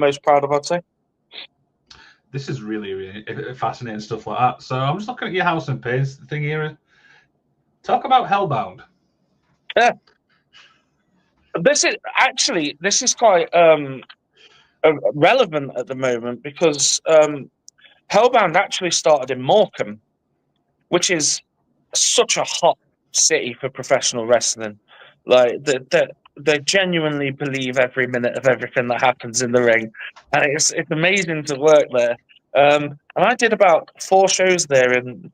most proud of, I'd say. This is really, really fascinating stuff like that. So I'm just looking at your house and paints thing here. Talk about Hellbound. Yeah. This is quite relevant at the moment because Hellbound actually started in Morecambe, which is such a hot city for professional wrestling. Like they genuinely believe every minute of everything that happens in the ring, and it's amazing to work there. And I did about 4 shows there in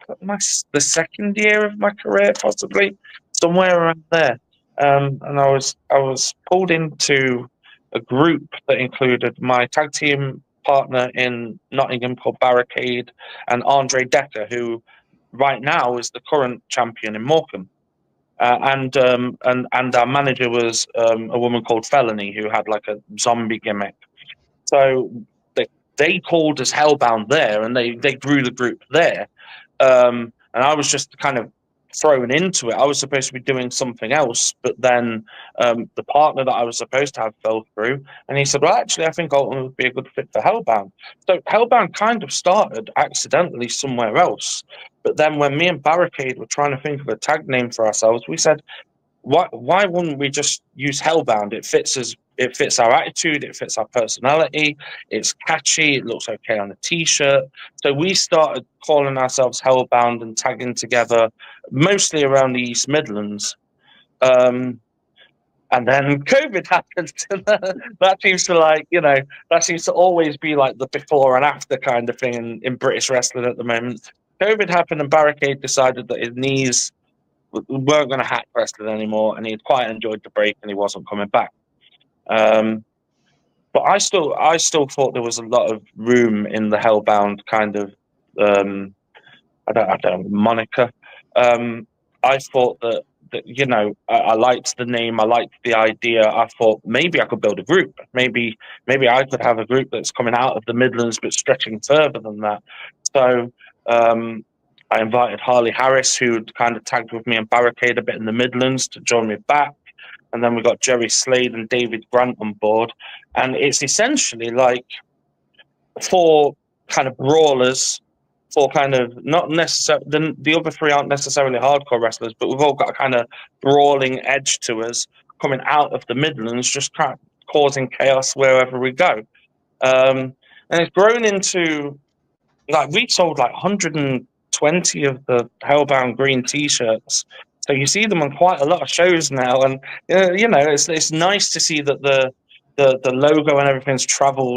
the second year of my career, possibly somewhere around there. And I was pulled into a group that included my tag team partner in Nottingham called Barricade and Andre Decker, who right now is the current champion in Morecambe. And our manager was a woman called Felony who had like a zombie gimmick. So they called us Hellbound there, and they grew the group there. And I was just kind of thrown into it. I was supposed to be doing something else, but then the partner that I was supposed to have fell through, and he said, "Well, actually, I think Alton would be a good fit for Hellbound." So Hellbound kind of started accidentally somewhere else. But then when me and Barricade were trying to think of a tag name for ourselves, we said, why wouldn't we just use Hellbound? It fits our attitude, it fits our personality, it's catchy, it looks okay on a t-shirt. So we started calling ourselves Hellbound and tagging together mostly around the East Midlands. And then COVID happened. That seems to always be like the before and after kind of thing in British wrestling at the moment. COVID happened and Barricade decided that his knees weren't going to hack wrestling anymore, and he'd quite enjoyed the break and he wasn't coming back. But I still thought there was a lot of room in the Hellbound kind of I don't know, moniker. I thought that I liked the name, I liked the idea. I thought maybe I could build a group. Maybe I could have a group that's coming out of the Midlands but stretching further than that. So I invited Harley Harris, who'd kind of tagged with me and Barricade a bit in the Midlands, to join me back. And then we got Jerry Slade and David Grant on board. And it's essentially like 4 kind of brawlers, 4 kind of not necessarily, the other 3 aren't necessarily hardcore wrestlers, but we've all got a kind of brawling edge to us coming out of the Midlands, just kind of causing chaos wherever we go. And it's grown into, like, we sold like 120 of the Hellbound green t-shirts, so you see them on quite a lot of shows now, and it's nice to see that the logo and everything's traveled